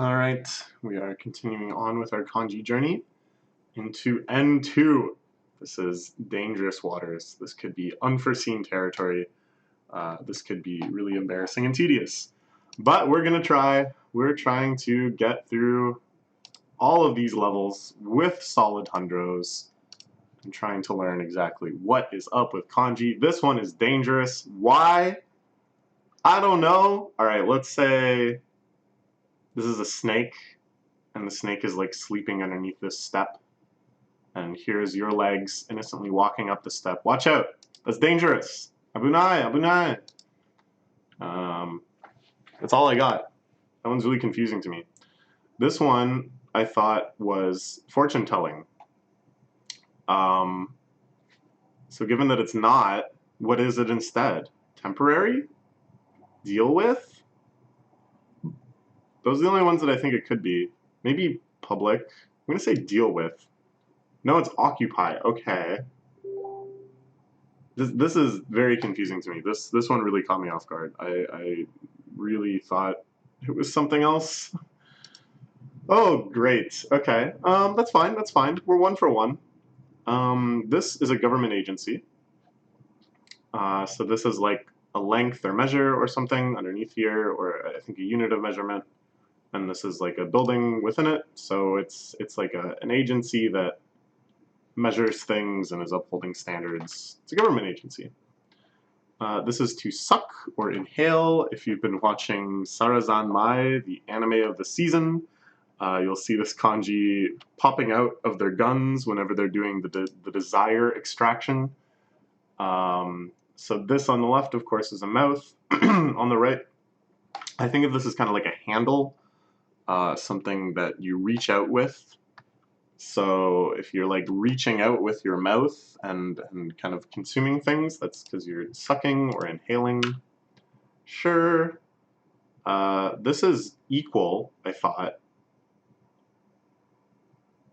Alright, we are continuing on with our kanji journey into N2. This is dangerous waters. This could be unforeseen territory. This could be really embarrassing and tedious. But we're going to try. We're trying to get through all of these levels with solid hundros and trying to learn exactly what is up with kanji. This one is dangerous. Why? I don't know. Alright, let's say this is a snake, and the snake is like sleeping underneath this step. And here's your legs innocently walking up the step. Watch out! That's dangerous! Abunai! Abunai! That's all I got. That one's really confusing to me. This one I thought was fortune telling. So given that it's not, what is it instead? Temporary? Deal with? Those are the only ones that I think it could be. Maybe public. I'm going to say deal with. No, it's occupy. Okay. This is very confusing to me. This one really caught me off guard. I really thought it was something else. Oh, great. Okay. That's fine. That's fine. We're one for one. This is a government agency. So this is like a length or measure or something underneath here, or I think a unit of measurement. And this is like a building within it. So it's like an agency that measures things and is upholding standards. It's a government agency. This is to suck or inhale. If you've been watching Sarazan Mai, the anime of the season, you'll see this kanji popping out of their guns whenever they're doing the desire extraction. So this on the left, of course, is a mouth. On the right, I think of this as kind of like a handle, something that you reach out with. So if you're like reaching out with your mouth and kind of consuming things, that's because you're sucking or inhaling. Sure. This is equal, I thought.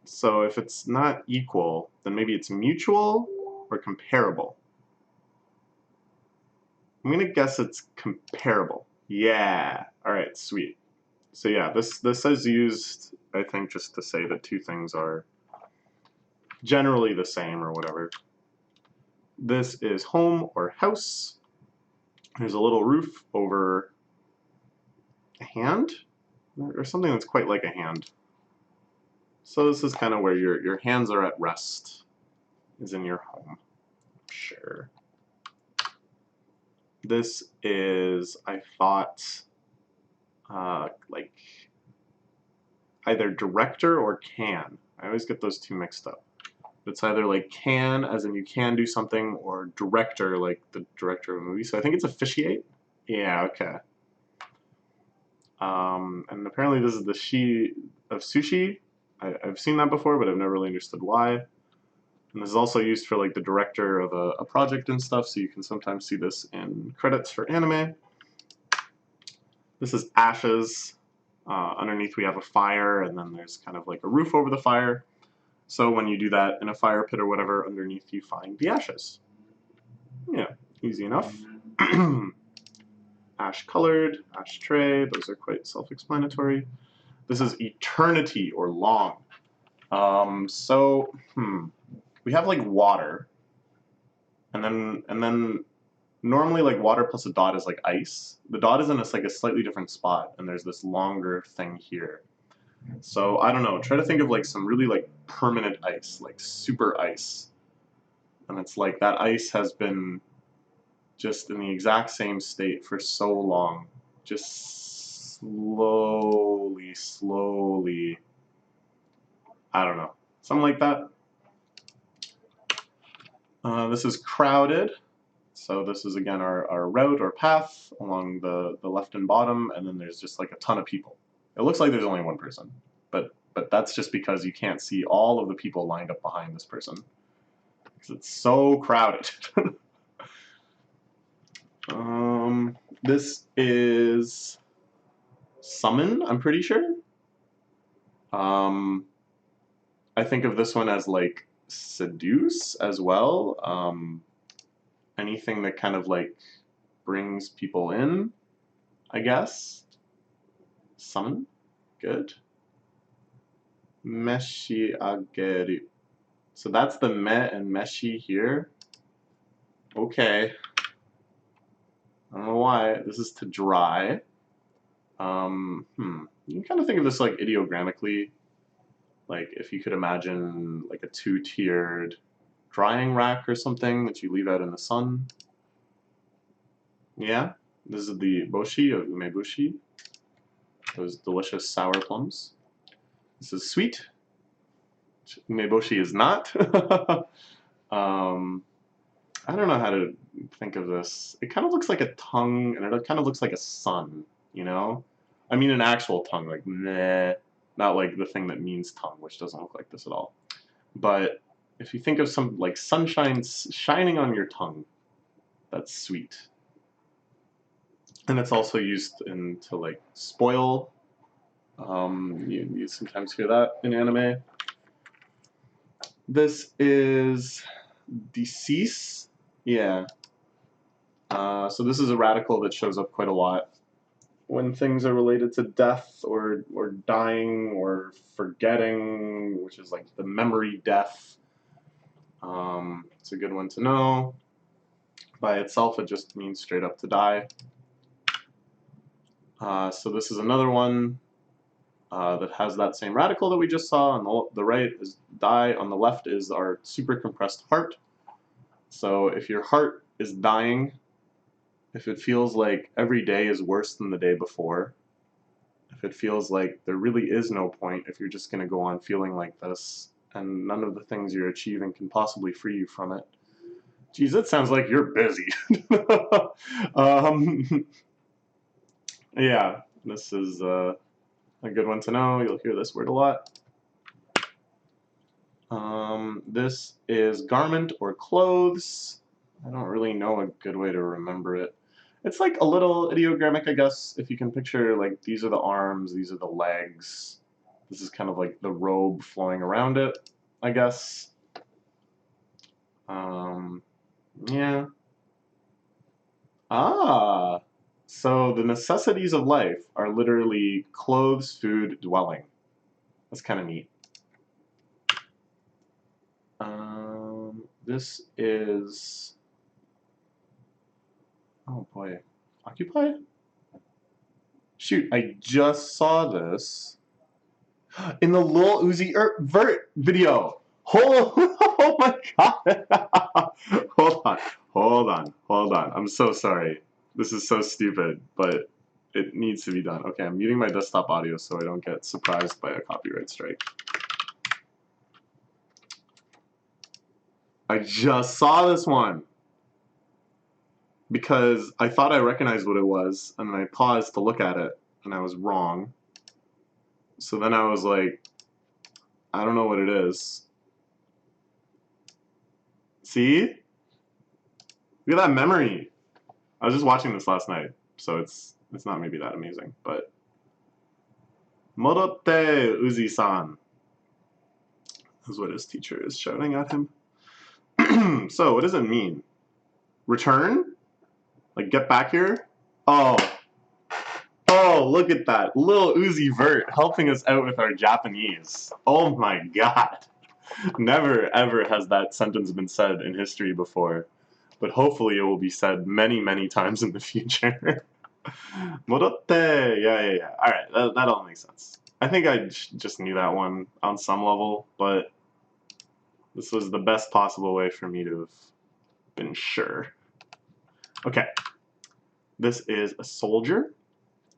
So if it's not equal, then maybe it's mutual or comparable. I'm going to guess it's comparable. Yeah. All right, sweet. So yeah, this is used, I think, just to say that two things are generally the same or whatever. This is home or house. There's a little roof over a hand or something that's quite like a hand. So this is kind of where your hands are at rest, is in your home. Sure. This is, I thought, like either director or can. I always get those two mixed up. It's either like can, as in you can do something, or director, like the director of a movie. So I think it's officiate. Yeah, okay. And apparently this is the shi of sushi. I've seen that before, but I've never really understood why. And this is also used for like the director of a project and stuff, so you can sometimes see this in credits for anime. This is ashes. Underneath we have a fire, and then there's kind of like a roof over the fire. So when you do that in a fire pit or whatever, underneath you find the ashes. Yeah, easy enough. Ash colored, ashtray, those are quite self-explanatory. This is eternity or long. We have like water, and then normally like water plus a dot is like ice. The dot is in like a slightly different spot, and there's this longer thing here. So I don't know, try to think of like some really like permanent ice, like super ice. And it's like that ice has been just in the exact same state for so long. Just slowly, I don't know, something like that. This is crowded. So this is again our route or path along the left and bottom, and then there's just like a ton of people. It looks like there's only one person, but that's just because you can't see all of the people lined up behind this person, because it's so crowded. This is summon, I'm pretty sure. I think of this one as like seduce as well. Anything that kind of like brings people in, I guess. Summon. Good. Meshi ageru. So that's the me and meshi here. Okay. I don't know why. This is to dry. You can kind of think of this like ideogrammatically. Like if you could imagine like a two-tiered drying rack or something that you leave out in the sun. Yeah, this is the boshi of umebushi. Those delicious sour plums. This is sweet. Umeboshi is not. I don't know how to think of this. It kind of looks like a tongue, and it kind of looks like a sun, you know? I mean an actual tongue, like meh, not like the thing that means tongue, which doesn't look like this at all. But if you think of some like sunshine shining on your tongue, that's sweet. And it's also used to like spoil. You sometimes hear that in anime. This is Decease. Yeah. So this is a radical that shows up quite a lot when things are related to death or dying or forgetting, which is like the memory death. It's a good one to know. By itself, it just means straight up to die. So this is another one that has that same radical that we just saw. On the right is die, on the left is our super compressed heart. So if your heart is dying, if it feels like every day is worse than the day before, if it feels like there really is no point, if you're just going to go on feeling like this, and none of the things you're achieving can possibly free you from it. Geez, it sounds like you're busy. Yeah, this is a good one to know. You'll hear this word a lot. This is garment or clothes. I don't really know a good way to remember it. It's like a little ideogrammic, I guess, if you can picture, like, these are the arms, these are the legs. This is kind of like the robe flowing around it, I guess. Yeah. Ah, so the necessities of life are literally clothes, food, dwelling. That's kind of neat. This is, oh boy, occupy? Shoot, I just saw this in the Lil Uzi Vert video. Oh my god. Hold on. I'm so sorry. This is so stupid, but it needs to be done. Okay, I'm muting my desktop audio so I don't get surprised by a copyright strike. I just saw this one because I thought I recognized what it was, and I paused to look at it, and I was wrong. So then I was like, I don't know what it is. See? Look at that memory. I was just watching this last night, so it's not maybe that amazing, but Morotte Uzi-san is what his teacher is shouting at him. So what does it mean? Return? Like get back here? Oh, look at that. Lil Uzi Vert helping us out with our Japanese. Oh my god. Never ever has that sentence been said in history before. But hopefully it will be said many, many times in the future. Morotte. Yeah. Alright, that all makes sense. I think I just knew that one on some level, but this was the best possible way for me to have been sure. Okay. This is a soldier.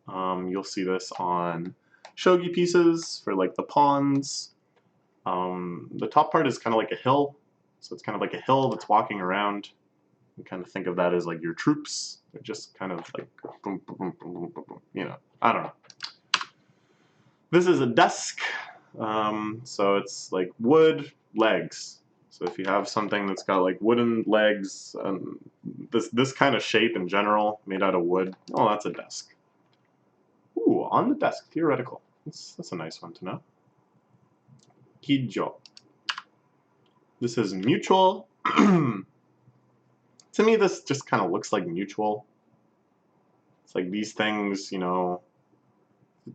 You'll see this on shogi pieces for like the pawns. The top part is kind of like a hill. So it's kind of like a hill that's walking around. You kind of think of that as like your troops. They're just kind of like, boom, boom, boom, boom, boom, boom, you know, I don't know. This is a desk. So it's like wood legs. So if you have something that's got like wooden legs, this kind of shape in general, made out of wood, oh, that's a desk. Ooh, on the desk, theoretical. That's a nice one to know. Kijo. This is mutual. To me, this just kind of looks like mutual. It's like these things, you know,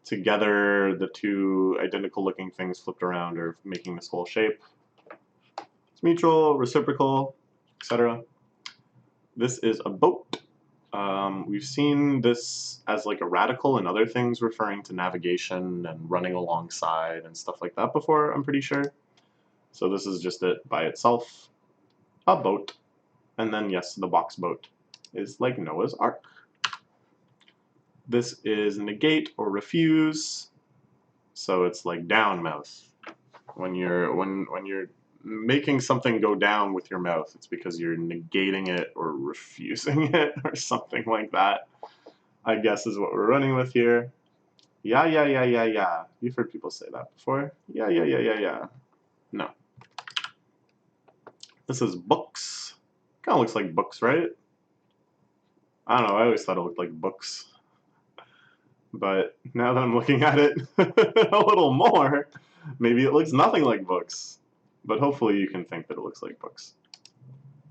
together, the two identical looking things flipped around are making this whole shape. It's mutual, reciprocal, etc. This is a boat. We've seen this as like a radical and other things referring to navigation and running alongside and stuff like that before, I'm pretty sure. So this is just it by itself, a boat. And then yes, the box boat is like Noah's Ark. This is negate or refuse. So it's like down mouth. When you're making something go down with your mouth, it's because you're negating it or refusing it or something like that, I guess is what we're running with here. Yeah, yeah, yeah, yeah, yeah. You've heard people say that before. Yeah, yeah, yeah, yeah, yeah. No. This is books. Kind of looks like books, right? I don't know, I always thought it looked like books. But now that I'm looking at it a little more, maybe it looks nothing like books. But hopefully you can think that it looks like books.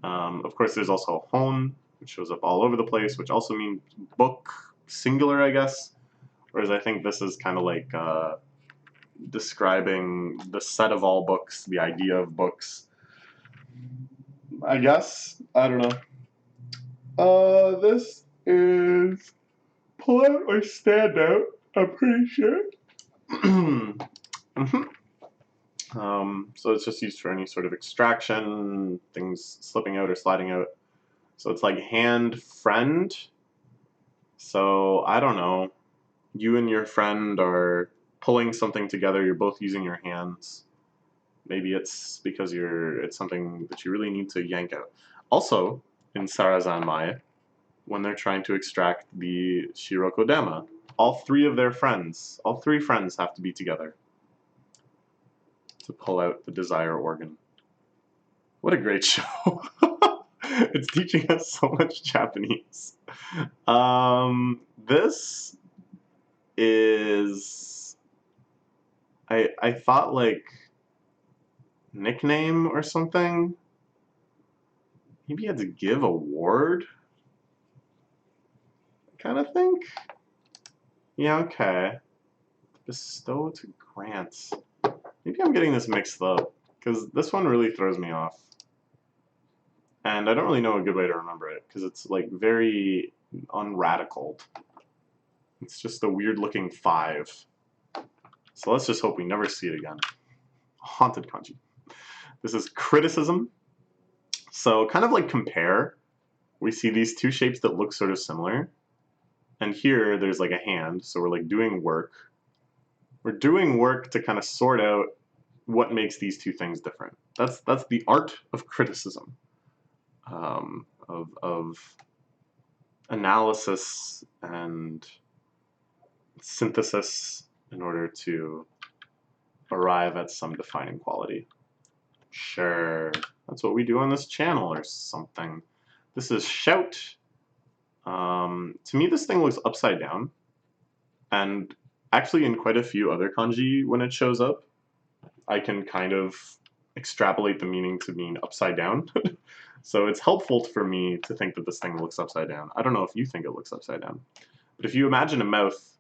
Of course, there's also hon, which shows up all over the place, which also means book, singular, I guess. Whereas I think this is kind of like describing the set of all books, the idea of books. I guess. I don't know. This is pull out or stand out, I'm pretty sure. Mm-hmm. So it's just used for any sort of extraction, things slipping out or sliding out. So it's like hand friend. So I don't know. You and your friend are pulling something together. You're both using your hands. Maybe it's because it's something that you really need to yank out. Also, in Sarazanmai, when they're trying to extract the Shirokodama, all three friends have to be together to pull out the desire organ. What a great show. It's teaching us so much Japanese. This is... I thought like nickname or something. Maybe you had to give a word? I kind of think. Yeah, okay. Bestow to grant. Maybe I'm getting this mixed up, because this one really throws me off. And I don't really know a good way to remember it, because it's like very unradicaled. It's just a weird looking 5. So let's just hope we never see it again. Haunted kanji. This is criticism. So kind of like compare. We see these two shapes that look sort of similar. And here there's like a hand, so we're like doing work. We're doing work to kind of sort out what makes these two things different. That's the art of criticism, of analysis and synthesis in order to arrive at some defining quality. Sure, that's what we do on this channel or something. This is shout. To me, this thing looks upside down, and actually in quite a few other kanji, when it shows up, I can kind of extrapolate the meaning to mean upside down. So it's helpful for me to think that this thing looks upside down. I don't know if you think it looks upside down, but if you imagine a mouth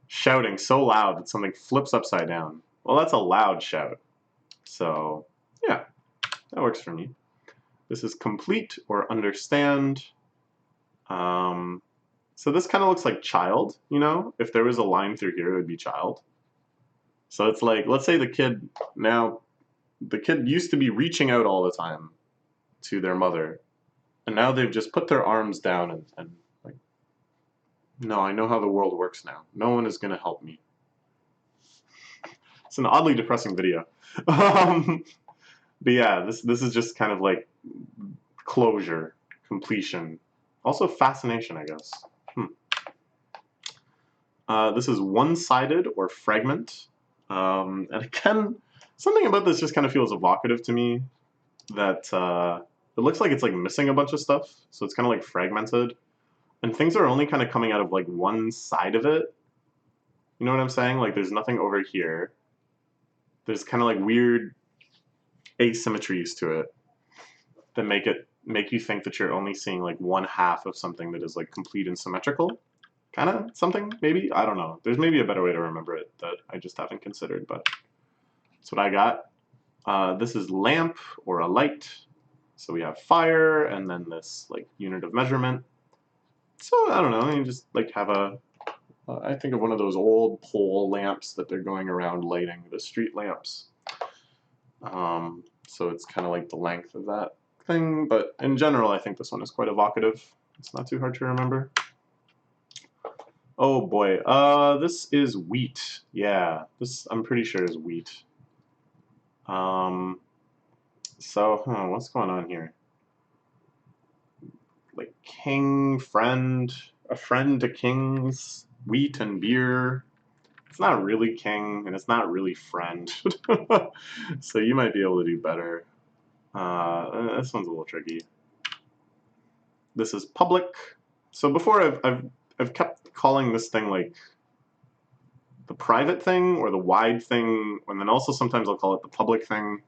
shouting so loud that something flips upside down, well, that's a loud shout. So yeah, that works for me. This is complete or understand. So this kind of looks like child, you know? If there was a line through here, it would be child. So it's like, let's say the kid used to be reaching out all the time to their mother, and now they've just put their arms down and like, no, I know how the world works now. No one is going to help me. It's an oddly depressing video. But yeah, this is just kind of like closure, completion. Also fascination, I guess. This is one-sided or fragment. And again, something about this just kind of feels evocative to me, that it looks like it's like missing a bunch of stuff, so it's kind of like fragmented. And things are only kind of coming out of like one side of it. You know what I'm saying? Like there's nothing over here. There's kind of like weird asymmetries to it that make you think that you're only seeing like one half of something that is like complete and symmetrical. kind of something, maybe? I don't know. There's maybe a better way to remember it that I just haven't considered, but that's what I got. This is lamp or a light. So we have fire and then this like unit of measurement. So I don't know, you just like have a, I think of one of those old pole lamps that they're going around lighting, the street lamps. So it's kind of like the length of that thing, but in general I think this one is quite evocative. It's not too hard to remember. Oh boy, this is wheat. Yeah, this I'm pretty sure is wheat. So, what's going on here? Like king, friend, a friend to kings, wheat and beer. It's not really king, and it's not really friend. So you might be able to do better. This one's a little tricky. This is public. So before I've kept calling this thing like the private thing or the wide thing, and then also sometimes I'll call it the public thing.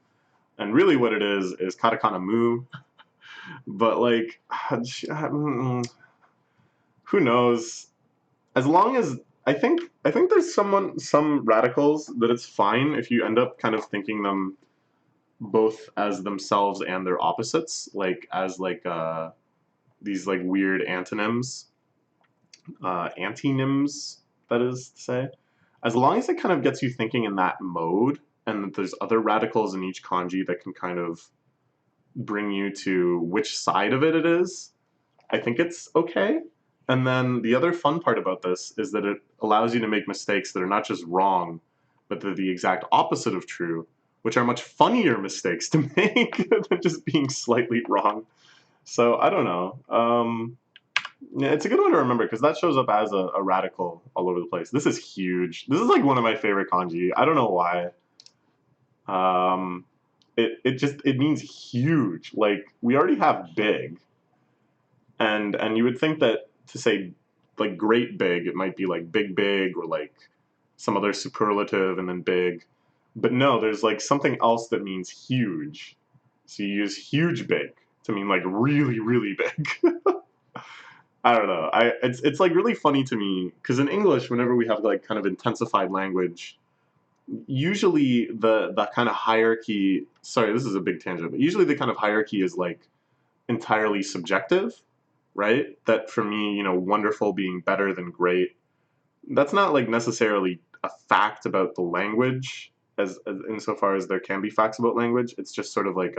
And really what it is katakana mu. But like, who knows? As long as I think there's some radicals that it's fine if you end up kind of thinking them both as themselves and their opposites, like as like these like weird antonyms, antonyms, that is to say. As long as it kind of gets you thinking in that mode, and that there's other radicals in each kanji that can kind of bring you to which side of it is, I think it's okay. And then the other fun part about this is that it allows you to make mistakes that are not just wrong, but they're the exact opposite of true, which are much funnier mistakes to make than just being slightly wrong. So I don't know. Yeah, it's a good one to remember because that shows up as a radical all over the place. This is huge. This is like one of my favorite kanji. I don't know why. It means huge. Like we already have big, and you would think that to say like great big, it might be like big or like some other superlative and then big. But no, there's like something else that means huge. So you use huge big to mean like really big. I don't know. It's like really funny to me because in English, whenever we have like kind of intensified language, usually the kind of hierarchy. Sorry, this is a big tangent, but usually the kind of hierarchy is like entirely subjective, right? That for me, wonderful being better than great. That's not like necessarily a fact about the language, as insofar as there can be facts about language. It's just sort of like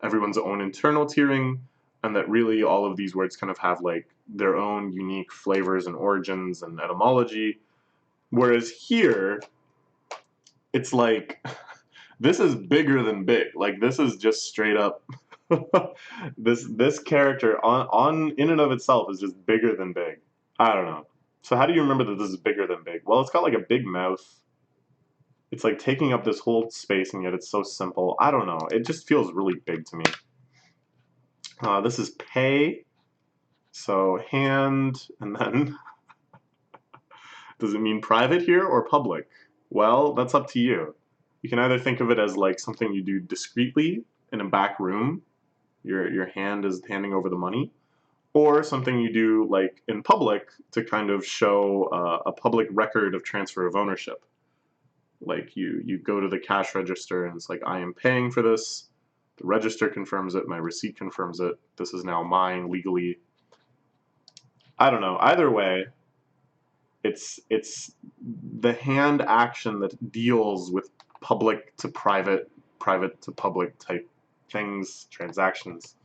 everyone's own internal tiering, and that really all of these words kind of have like their own unique flavors and origins and etymology. Whereas here, it's like this is bigger than big. Like this is just straight up this character on in and of itself is just bigger than big. I don't know. So how do you remember that this is bigger than big? Well, it's got like a big mouth. It's like taking up this whole space, and yet it's so simple. I don't know. It just feels really big to me. This is pay. So hand, and then does it mean private here or public? Well, that's up to you. You can either think of it as like something you do discreetly in a back room. Your hand is handing over the money, or something you do like in public to kind of show a public record of transfer of ownership. Like you go to the cash register and it's like, I am paying for this. The register confirms it. My receipt confirms it. This is now mine legally. I don't know. Either way, it's the hand action that deals with public to private, private to public type things, transactions.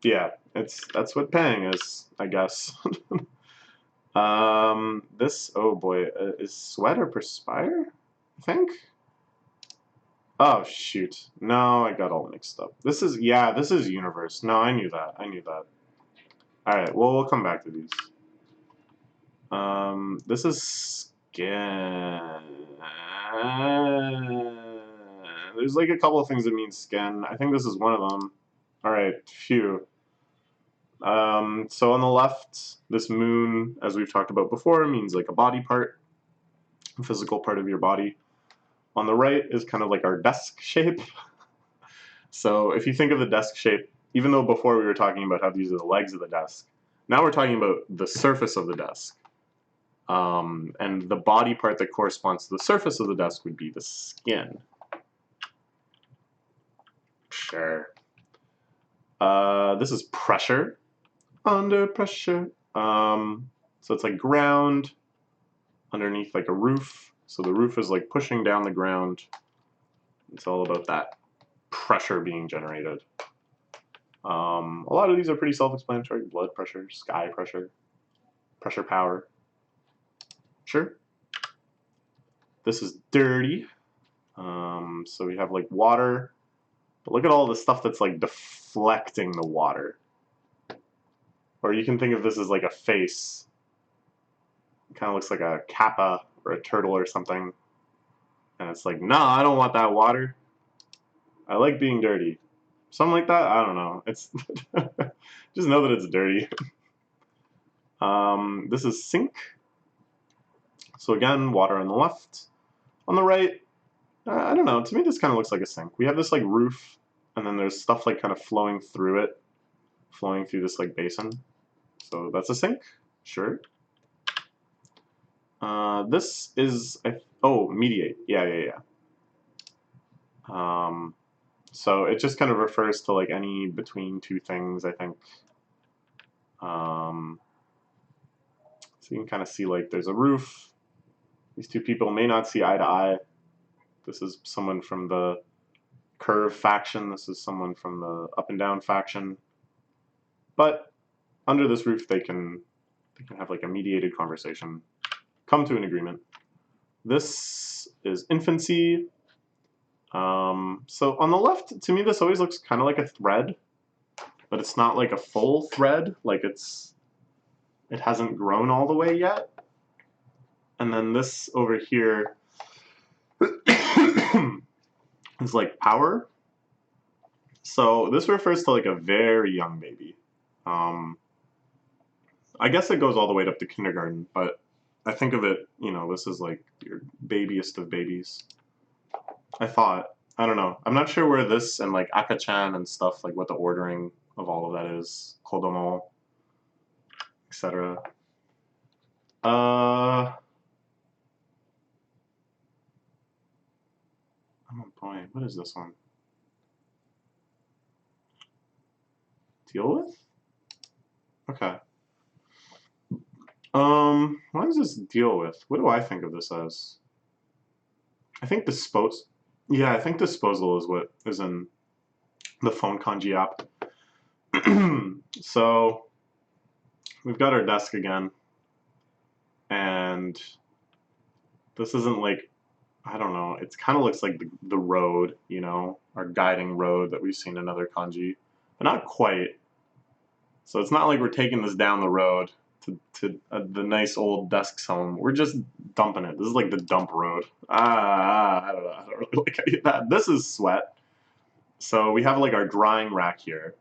Yeah, that's what paying is, I guess. This, oh boy, is sweat or perspire? I think. Oh shoot, no, I got all mixed up. This is universe. No, I knew that. I knew that. All right, well, we'll come back to these. This is skin. There's like a couple of things that mean skin. I think this is one of them. All right, phew. So on the left, this moon, as we've talked about before, means like a body part, a physical part of your body. On the right is kind of like our desk shape. So if you think of the desk shape, even though before we were talking about how these are the legs of the desk, Now we're talking about the surface of the desk. And the body part that corresponds to the surface of the desk would be the skin. Sure. This is pressure. Under pressure. So it's like ground underneath like a roof. So the roof is like pushing down the ground. It's all about that pressure being generated. A lot of these are pretty self-explanatory. Blood pressure, sky pressure, pressure power. Sure. This is dirty. So we have like water. But look at all the stuff that's like deflecting the water. Or you can think of this as like a face. It kind of looks like a kappa or a turtle or something. And it's like, nah, I don't want that water. I like being dirty. Something like that? I don't know. It's just know that it's dirty. This is sink. So again, water on the left. On the right, I don't know. To me, this kind of looks like a sink. We have this like roof, and then there's stuff like kind of flowing through it, flowing through this like basin. So that's a sink. Sure. This is mediate. Yeah. So it just kind of refers to like any between two things, I think. So you can kind of see like there's a roof. These two people may not see eye to eye. This is someone from the curve faction. This is someone from the up and down faction. But under this roof, they can have like a mediated conversation, come to an agreement. This is Infancy. So on the left, to me, this always looks kind of like a thread, but it's not like a full thread. Like it hasn't grown all the way yet. And then this over here is like power. So this refers to like a very young baby. I guess it goes all the way up to kindergarten, but I think of it, this is like your babiest of babies. I thought. I don't know. I'm not sure where this and like Akachan and stuff, like what the ordering of all of that is. Kodomo, etc. Oh boy, what is this one? Deal with? Okay. What does this deal with? What do I think of this as? I think dispose. Yeah, I think disposal is what is in the phone kanji app. So we've got our desk again, and this isn't like, I don't know, it kind of looks like the road, our guiding road that we've seen in other kanji, but not quite. So it's not like we're taking this down the road to the nice old desk home. We're just dumping it. This is like the dump road. I don't know. I don't really like any of that. This is sweat. So we have like our drying rack here.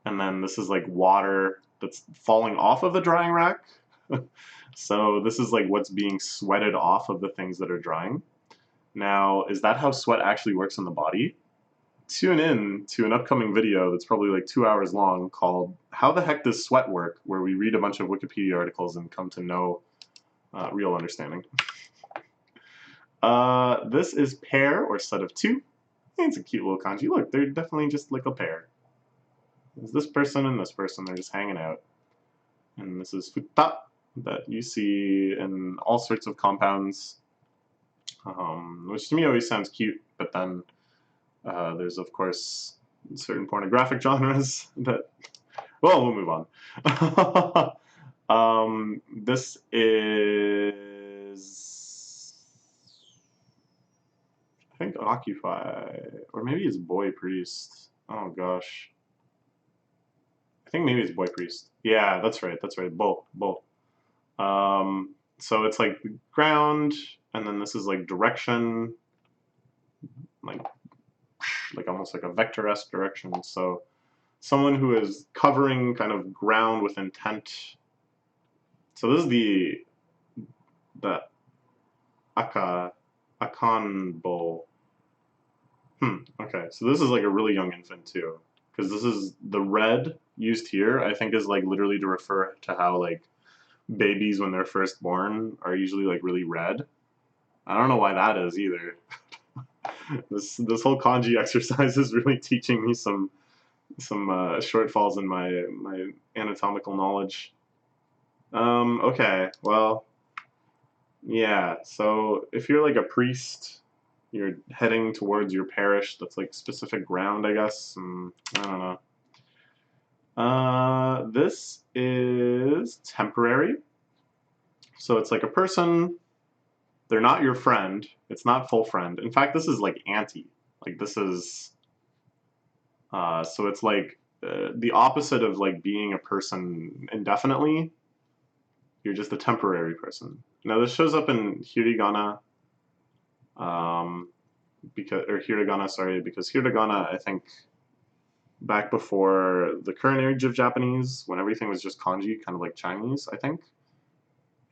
And then this is like water that's falling off of the drying rack. So this is like what's being sweated off of the things that are drying. Now, is that how sweat actually works in the body? Tune in to an upcoming video that's probably like 2 hours long called How the Heck Does Sweat Work? Where we read a bunch of Wikipedia articles and come to know real understanding. This is pair or set of two. It's a cute little kanji. Look, they're definitely just like a pair. There's this person and this person. They're just hanging out. And this is futa that you see in all sorts of compounds, which to me always sounds cute, but then there's, of course, certain pornographic genres that... Well, we'll move on. This is... I think Occupy, or maybe it's Boy Priest. Oh, gosh. I think maybe it's Boy Priest. Yeah, that's right, both. So it's like ground, and then this is like direction, like almost like a vector-esque direction. So someone who is covering kind of ground with intent. So this is the Akanbo. Okay, so this is like a really young infant too, because this is the red used here, I think is like literally to refer to how like babies when they're first born are usually like really red. I don't know why that is either. This whole kanji exercise is really teaching me some shortfalls in my anatomical knowledge. Okay, well, yeah. So if you're like a priest, you're heading towards your parish. That's like specific ground, I guess. I don't know. This is temporary. So it's like a person. They're not your friend. It's not full friend. In fact, this is like anti. Like this is. So it's like the opposite of like being a person indefinitely. You're just a temporary person. Now this shows up in hiragana, because hiragana, I think, back before the current age of Japanese, when everything was just kanji, kind of like Chinese, I think,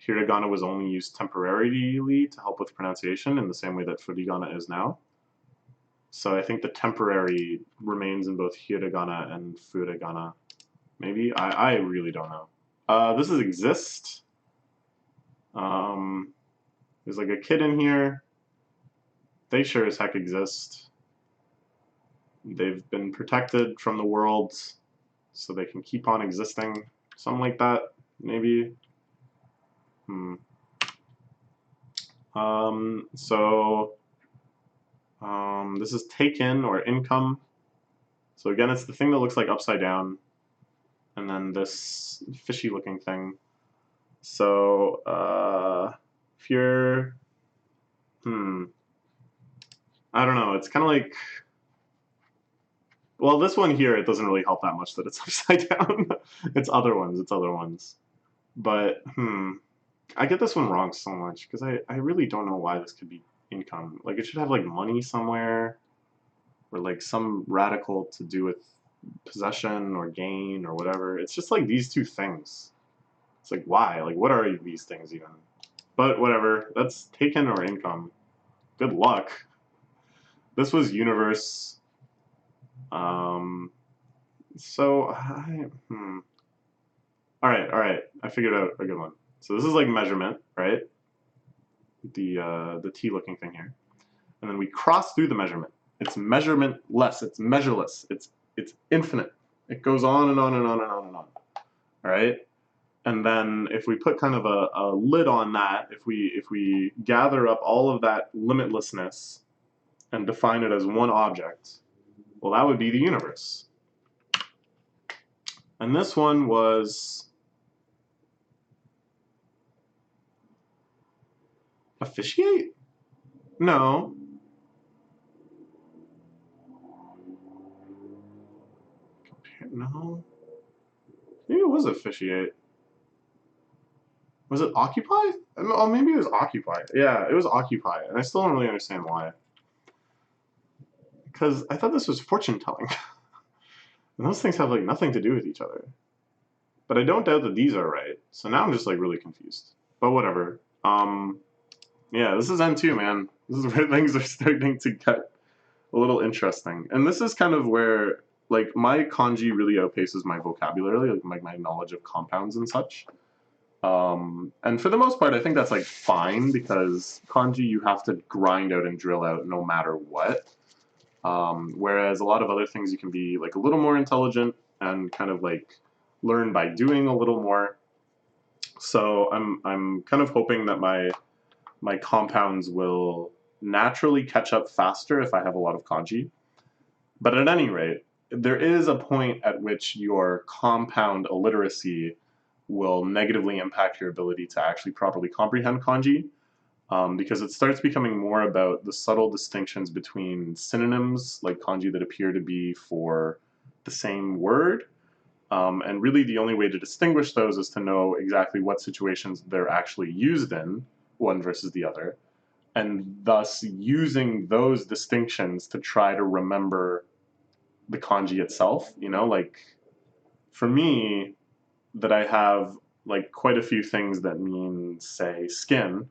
hiragana was only used temporarily to help with pronunciation in the same way that furigana is now. So I think the temporary remains in both hiragana and furigana. Maybe? I really don't know. This is exist. There's like a kid in here. They sure as heck exist. They've been protected from the world so they can keep on existing. Something like that, maybe. This is taken or income. So again, it's the thing that looks like upside down. And then this fishy looking thing. So if you're, I don't know, it's kind of like, well, this one here, it doesn't really help that much that it's upside down. It's other ones. But, I get this one wrong so much, because I really don't know why this could be income. Like, it should have, like, money somewhere, or, like, some radical to do with possession or gain or whatever. It's just, like, these two things. It's like, why? Like, what are these things even? But whatever. That's taken or income. Good luck. This was universe. All right. I figured out a good one. So this is like measurement, right? The T-looking thing here, and then we cross through the measurement. It's measurement-less. It's measureless. It's infinite. It goes on and on and on and on and on. All right. And then if we put kind of a lid on that, if we gather up all of that limitlessness and define it as one object, well, that would be the universe. And this one was officiate? No. No. Maybe it was officiate. Was it occupy? Oh, maybe it was occupy. Yeah, it was occupy. And I still don't really understand why. Because I thought this was fortune telling. And those things have like nothing to do with each other. But I don't doubt that these are right. So now I'm just like really confused. But whatever. Yeah, this is N2, man. This is where things are starting to get a little interesting. And this is kind of where like my kanji really outpaces my vocabulary, like my knowledge of compounds and such. And for the most part, I think that's like fine because kanji you have to grind out and drill out no matter what. Whereas a lot of other things you can be like a little more intelligent and kind of like learn by doing a little more. So I'm kind of hoping that my compounds will naturally catch up faster if I have a lot of kanji. But at any rate, there is a point at which your compound illiteracy will negatively impact your ability to actually properly comprehend kanji, because it starts becoming more about the subtle distinctions between synonyms, like kanji that appear to be for the same word, and really the only way to distinguish those is to know exactly what situations they're actually used in, one versus the other, and thus using those distinctions to try to remember the kanji itself. You know, like for me, that I have like quite a few things that mean, say, skin,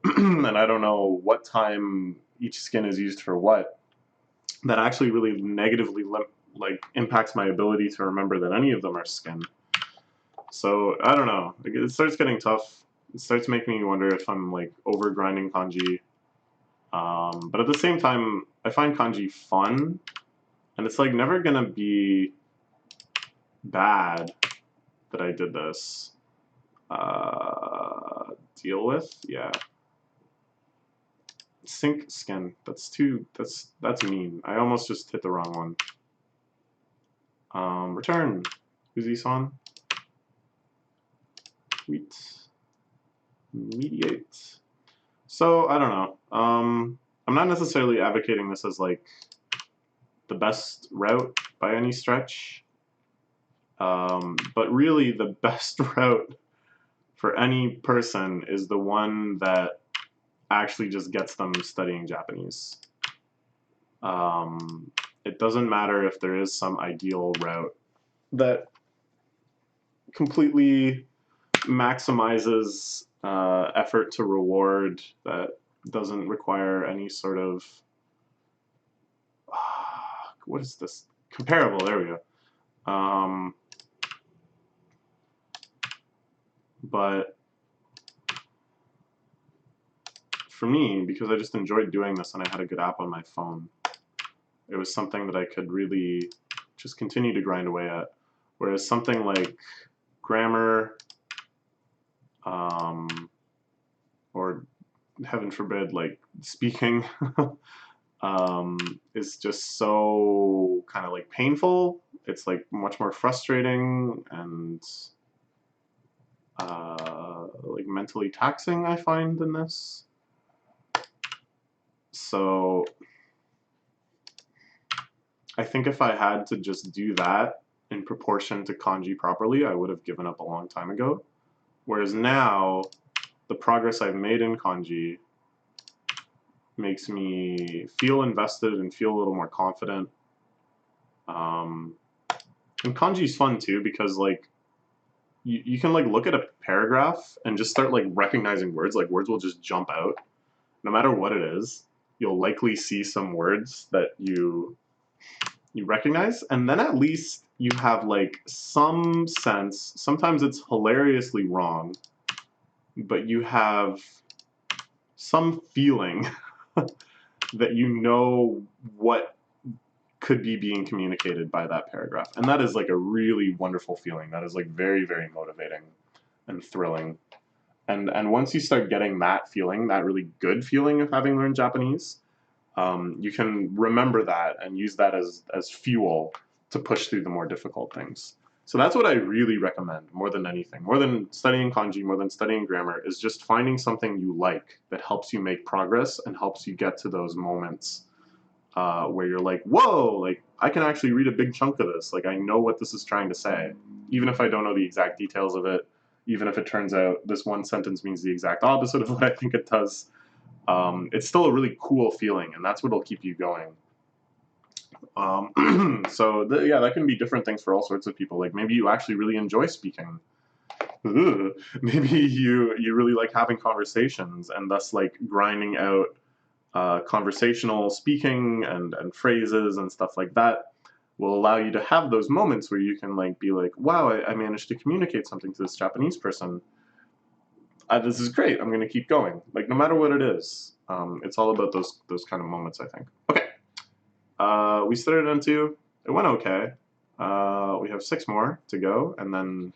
and I don't know what time each skin is used for what, that actually really negatively like impacts my ability to remember that any of them are skin. So I don't know. It starts getting tough. It starts making me wonder if I'm like over grinding kanji. But at the same time, I find kanji fun, and it's like never gonna be bad that I did this. Deal with, yeah. Sync skin. That's mean. I almost just hit the wrong one. Return. Uzi-san. Tweet. Mediate. So I don't know. I'm not necessarily advocating this as like the best route by any stretch. But really the best route for any person is the one that actually just gets them studying Japanese. It doesn't matter if there is some ideal route that completely maximizes effort to reward, that doesn't require any sort of what is this? Comparable, there we go. But for me, because I just enjoyed doing this and I had a good app on my phone, it was something that I could really just continue to grind away at. Whereas something like grammar, or heaven forbid, like speaking, is just so kind of like painful. It's like much more frustrating and like mentally taxing, I find, than this. So I think if I had to just do that in proportion to kanji properly, I would have given up a long time ago. Whereas now, the progress I've made in kanji makes me feel invested and feel a little more confident. And kanji's fun too, because like you can like look at a paragraph and just start like recognizing words. Like words will just jump out, no matter what it is. You'll likely see some words that you recognize, and then at least you have like some sense. Sometimes it's hilariously wrong, but you have some feeling that you know what could be being communicated by that paragraph. And that is like a really wonderful feeling. That is like very, very motivating and thrilling. And once you start getting that feeling, that really good feeling of having learned Japanese, you can remember that and use that as fuel to push through the more difficult things. So that's what I really recommend more than anything. More than studying kanji, more than studying grammar, is just finding something you like that helps you make progress and helps you get to those moments where you're like, whoa, like I can actually read a big chunk of this. Like I know what this is trying to say, even if I don't know the exact details of it, even if it turns out this one sentence means the exact opposite of what I think it does. It's still a really cool feeling, and that's what'll keep you going. Yeah, that can be different things for all sorts of people. Like maybe you actually really enjoy speaking. Maybe you really like having conversations, and thus like grinding out conversational speaking and phrases and stuff like that will allow you to have those moments where you can like be like, wow, I managed to communicate something to this Japanese person. This is great. I'm going to keep going. Like no matter what it is, it's all about those kind of moments, I think. Okay, we started on 2. It went okay. We have 6 more to go, and then